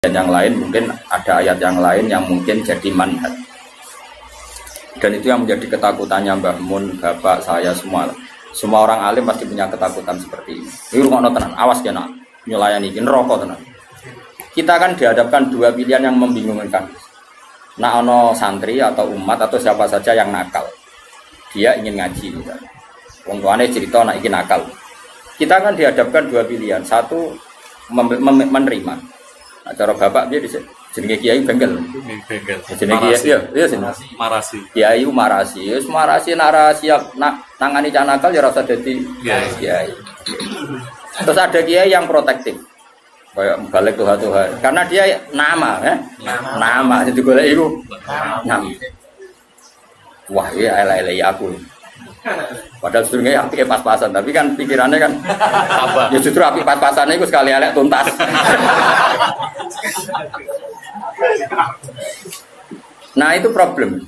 dan yang lain mungkin ada ayat yang lain yang mungkin jadi manhaj. Dan itu yang menjadi ketakutannya Mbah Mun, bapak saya semua. Semua orang alim pasti punya ketakutan seperti ini. Ini rumah tenan, awas kena nyulayani ini rokok tenan. Kita kan dihadapkan dua pilihan yang membingungkan. Nah, ono santri atau umat atau siapa saja yang nakal, dia ingin ngaji misalnya. Wong tuane cerita nak ingin nakal. Kita kan dihadapkan dua pilihan. Satu menerima. Nah, cara bapak dia jenenge kiai bengkel. Bengkel. Jenenge kiai iya sini. Marasi. Kiai marasi. Wis marasi nara siap nangani cah nakal ya ora usah dadi kiai. Terus ada kiai yang protektif. Kayak balik Tuhan. Karena dia nama ya. Nama jadi golek iku. Nama. Wah, iya elek-elek aku. Padahal sebetulnya api pas-pasan, tapi kan pikirannya kan apa? Ya justru api pas-pasannya itu sekali elek tuntas. Nah itu problem.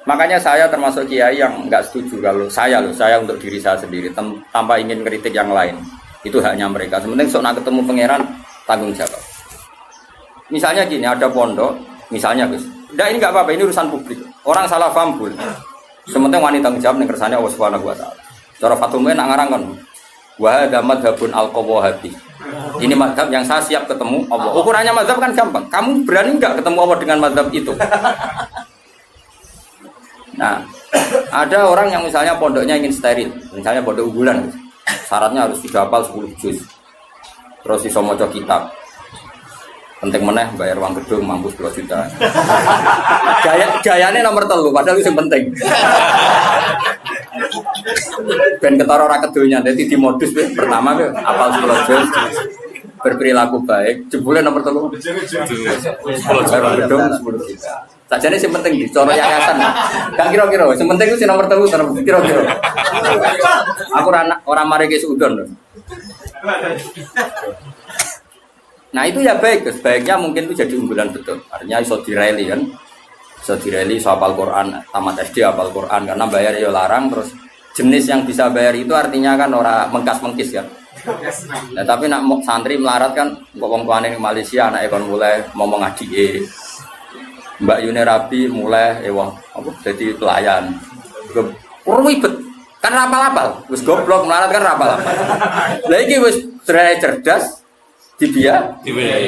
Makanya saya termasuk kiai yang nggak setuju kalau saya untuk diri saya sendiri tanpa ingin kritik yang lain. Itu haknya mereka. Sementing sok nak ketemu pangeran tanggung jawab. Misalnya gini, ada pondok, misalnya Gus. Udah ini nggak apa-apa, ini urusan publik. Orang salah paham pun. Sementing wanita tanggung jawab ning kersane Allah Subhanahu wa taala. Cara Fatumah nak ngarang kan. Wa hadza madhabun al-qawahabi. Ini mazhab yang saya siap ketemu Allah. Ukurannya mazhab kan gampang. Kamu berani enggak ketemu Allah dengan mazhab itu? Nah, ada orang yang misalnya pondoknya ingin steril, misalnya pondok unggulan. Syaratnya harus sudah hafal 10 juz. Terus iso maca kitab. Penting meneh bayar uang gedung mampu 10 juta. Gayane nomor 3 padahal itu yang penting. Ben ketara ora kedonya dadi di modus pertama hafal 10 juz. Berperilaku baik, jebule nomor 3. 10 gedung 10 juta. Sajane sing penting di cara yayasan. Gak kira-kira, sing penting ku sing nomor 3 kira-kira. Aku ora mari ke sudon. Nah itu ya baik, sebaiknya mungkin itu jadi unggulan betul. Artinya iso direli kan, iso direli iso hafal Quran, tamat SD hafal Quran karena bayar ya larang. Terus jenis yang bisa bayar itu artinya kan orang mengkas-mengkis kan. Nah tapi nak santri melarat kan, wong tuane ning Malaysia anake kon mulai ngomong adike. Mbak Yune Rabi mulai apa jadi pelayan. Ribet. Kan rapal-rapal, wis goblok melarat kan rapal-rapal. Lah iki wis cerdas Dibia,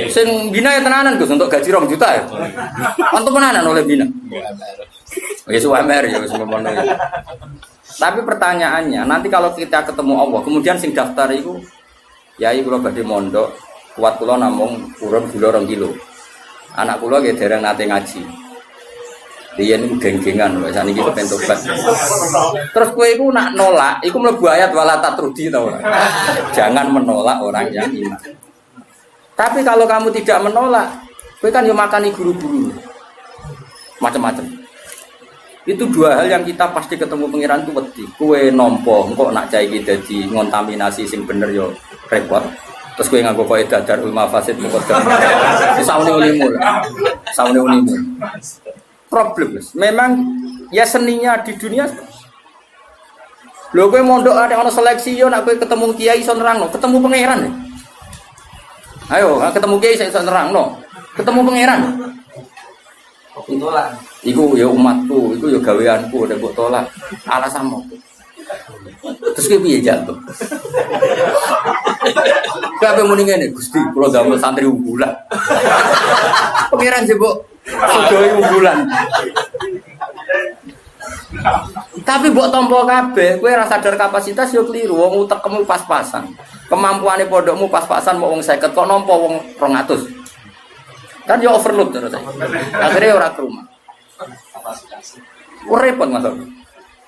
sing bina ya tenanan Gus untuk gaji 2 juta ya. Untuk tenanan oleh bina. Ya suwamer ya semono ya. Tapi pertanyaannya, nanti kalau kita ketemu Allah, kemudian sing daftar itu yai kula badhe mondok, kuat kula namung urun gula 2 kilo. Anak kula nggih dereng nate ngaji. Riyen niku geng-gengan lho saniki kepen tobat. Terus kowe iku nak nolak, iku mlebu ayat wala tatrudi ta ora? Jangan menolak orang yang iman. Tapi kalau kamu tidak menolak, kowe kan yo makani guru-guru. Macam-macam. Itu 2 hal yang kita pasti ketemu pangeran itu wedi. Kowe nampa engko nak cah iki dadi ngontaminasi sing bener yo repot. Terus kowe nganggo kaidah darul mafasid muqaddam. Saune ulimu. Saune ulimu. Problem. Memang ya seninya di dunia. Lho kowe mondok ada ono seleksi yo nak kowe ketemu kiai iso nerangno, ketemu pangeran. Ayo, ketemu kiai iso nerangno. Ketemu pangeran. Tolak. Iku ya umatku, iku ya gaweanku nek mbok tolak. Alasanmu. Terus kowe piye jatuh? Kabeh muni ngene, Gusti, kula damel santri unggulan. Pangeran jebok sedaya unggulan. Tapi mbok tampa kabeh, kowe ora sadar kapasitas yo kliru, wong utekmu pas-pasan. Kemampuane pondokmu pas-pasan mau wong 50 kok nampa wong 200. Kan yo overload terus. Akhire ora ke rumah. Repot Mas.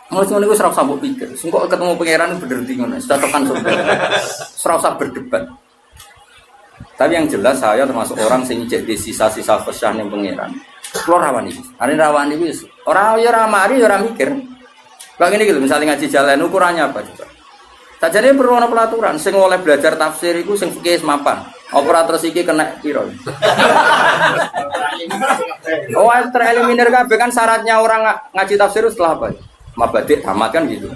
Mulai ngono iku ora usah mbok pikir. Engko ketemu pangeran bener ndi ngono. Sudah tekan surga. Ora usah berdebat. Tapi yang jelas saya termasuk orang sing jadi sisa-sisa pesan yang pangeran. Kulo rawani. Are rawani wis. Ora ya ora mari ya ora mikir. Kok ngene iki lho misalnya ngaji jalan ukurannya apa coba. Sajane perlu ana pelaturan sing oleh belajar tafsir iku sing fikih mapan. Operator iki kena piro? Oh, tereliminir kabeh kan syaratnya orang ngaji tafsir setelah apa? Mabadik tamat kan gitu.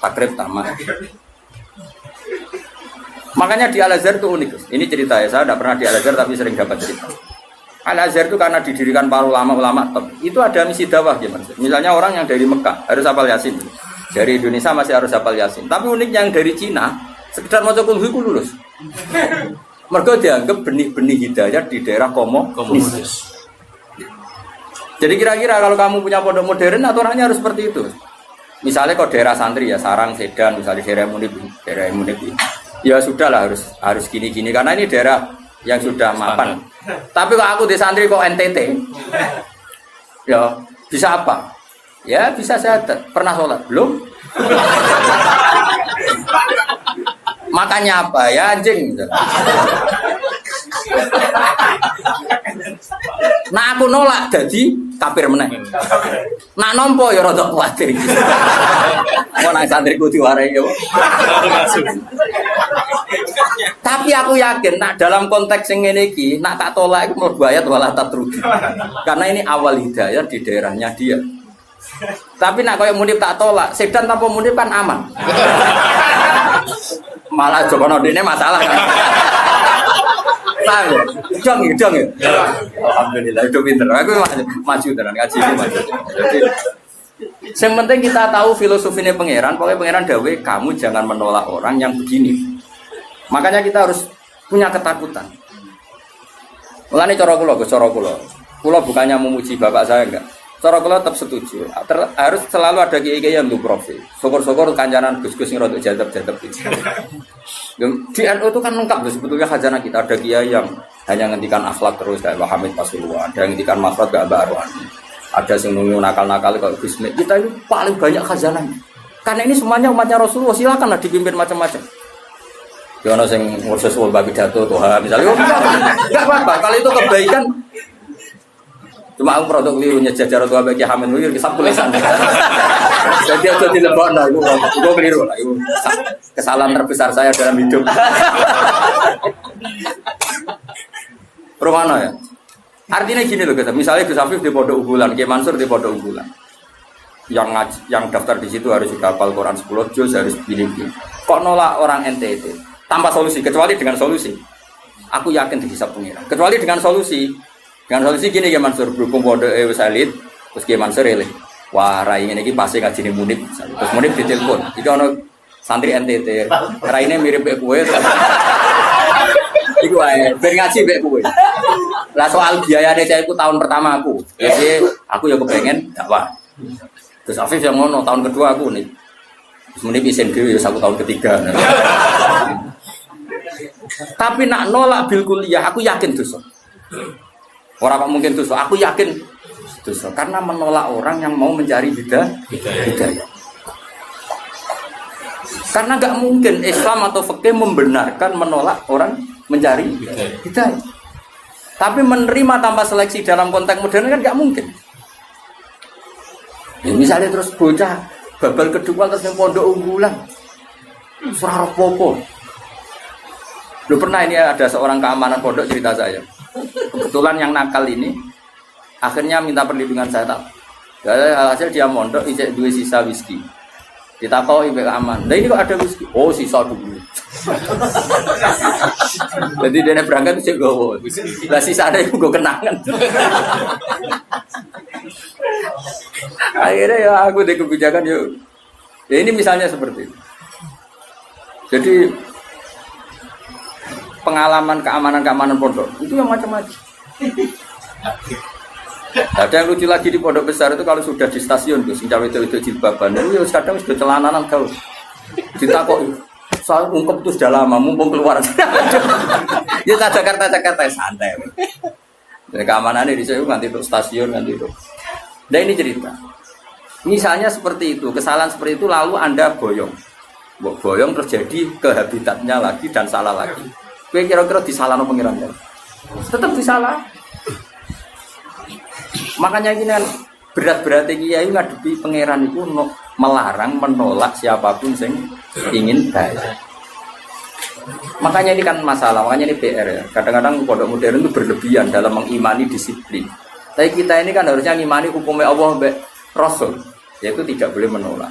Takrib tamat. Makanya di Al-Azhar itu unik. Ini cerita ya, saya tidak pernah di Al-Azhar tapi sering dapat cerita. Al-Azhar itu karena didirikan para ulama-ulama top. Itu ada misi dakwah gimana? Misalnya orang yang dari Mekah harus hafal Yasin. Dari Indonesia masih harus hafal Yasin. Tapi uniknya yang dari Cina sekedar maca kulhu itu lulus. Mereka dianggap benih-benih hidayah di daerah komunis. Jadi kira-kira kalau kamu punya pondok modern aturannya harus seperti itu. Misalnya kalau daerah santri ya Sarang, Sedan, misalnya daerah Munib, ya sudahlah harus gini-gini karena ini daerah yang sudah mapan. Tapi kalau aku di santri kok NTT, ya bisa apa? Ya bisa syahadat. Pernah sholat belum? Makanya apa? Ya anjing. Nah aku nolak jadi kafir meneh. Nak nompo ya rada kuwatir. Mau nang santriku diwarai yo. Tapi aku yakin nak dalam konteks yang ngene iki, nak tak tolak iku mlebu ayat wala tatrudi. Karena ini awal hidayah di daerahnya dia. Tapi nak koyo Munib tak tolak, Sedan tanpa Munib kan aman. Malah Jokono dene masalah kan. Paham ya? Dong ya. Alhamdulillah itu pinter. Aku maju tenan ngaji maju. Jadi yang penting kita tahu filosofinya pangeran. Pokoknya pangeran dawe kamu jangan menolak orang yang begini. Makanya kita harus punya ketakutan. Mulane cara kula. Kula bukannya memuji bapak saya enggak. Cara kula tetap setuju. Harus selalu ada kiai-kiai yang profil. Syukur-syukur kancanan Gus-gus sing rada jadab-jadab gitu. Di NU itu kan lengkap loh sebetulnya khazanah kita. Ada kiai yang hanya ngendikan akhlak terus kayak Pak Hamid Pasuruan, ada yang ngendikan makhraj kayak Mbak Arwan, ada yang nunggu nakal-nakal kayak Gus Mek. Kita itu paling banyak khazanahnya. Karena ini semuanya umatnya Rasulullah, silakanlah dipimpin macam-macam. Ya ono sing ngurus wong pidato Tuhan misalnya, enggak apa-apa. Kalau itu kebaikan cuma aku produk liru nyejajar tua bagi Hamid Wir kisah tulisan. Jadi aku dilebokno itu keliru lah. Itu kesalahan terbesar saya dalam hidup. Permana ya? Artinya gini loh, misalnya Gus Afif di Pondok Unggulan, Kiai Mansur di Pondok Unggulan. Yang daftar di situ harus sudah hafal Quran 10 juz, harus begini. Kok nolak orang NTT tanpa solusi, kecuali dengan solusi. Aku yakin dihisab pengira. Kecuali dengan solusi. Dengan solusi gini Kiai Mansur berhubung Pondok wis elit, terus Kiai Mansur elit. Wah, rai ini pasti ngajine Munib. Terus Munib ditelepon. Iki ono santri NTT. Rai ini mirip mbek kowe. Iku wae, ben ngaji mbek kowe. Lah soal biayane saya iku tahun pertama aku. Jadi aku ya kepengen dakwah. Terus Afif yang ngono tahun kedua aku nih. Terus Munib isin dhewe ya aku tahun ketiga. Tapi nak nolak bil kuliah aku yakin dosa. Orang apa mungkin dosa, aku yakin dosa karena menolak orang yang mau mencari hidayah. Karena nggak mungkin Islam atau fikih membenarkan menolak orang mencari hidayah. Tapi menerima tanpa seleksi dalam konteks modern kan nggak mungkin. Ya, misalnya terus bocah babal kedua terus yang Pondok Unggulan, surah popo. Lu pernah ini ada seorang keamanan pondok cerita saya. Kebetulan yang nakal ini akhirnya minta perlindungan saya tak. Hasil dia mondok ijek dua sisa whisky. Ditakoi mbek aman. Lah ini kok ada whisky? Oh, sisa dulu. Jadi dia berangkat cek gowo. Lah sisane iku go kenangan. Akhirnya ya aku deh kebijakan yuk. Ya ini misalnya seperti itu. Jadi pengalaman keamanan pondok itu yang macam-macam. Ada yang lucu lagi di pondok besar itu kalau sudah di stasiun tuh, sejauh itu jilbaban, itu kadang sudah celananan kau. Ditakoi, soal ungkep itu sudah lama, mumpung keluar. Ya Jakarta santai. Dari keamanannya di sana nanti untuk stasiun nanti itu. Nah ini cerita. Misalnya seperti itu, kesalahan seperti itu lalu Anda boyong terjadi ke habitatnya lagi dan salah lagi. Kira-kira disalahno pengiran kan? Tetap disalah. Makanya ini kan berat-beratnya kiai ngadepi pangeran itu melarang menolak siapapun yang ingin baik. Makanya ini kan masalah, makanya ini PR ya. Kadang-kadang pondok modern itu berlebihan dalam mengimani disiplin. Tapi kita ini kan harusnya mengimani hukumnya Allah Rasul, yaitu tidak boleh menolak.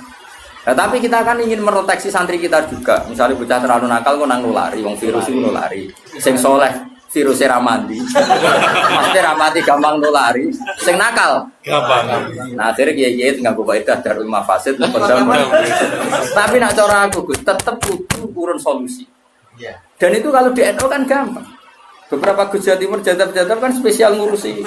Nah, tapi kita kan ingin meroteksi santri kita juga. Misalnya bocah terlalu nakal kok nang nulari, wong virus itu nulari. Sing soleh virusnya ramadi. Maksudnya ramadi gampang nulari. Sing nakal Gampang. nah akhirnya kiai tinggal gue baik darul mafasid. Tapi nak cara aku Gus tetap butuh urun solusi. Dan itu kalau di NU kan gampang. Beberapa Gus Jawa Timur jadab kan spesial ngurusi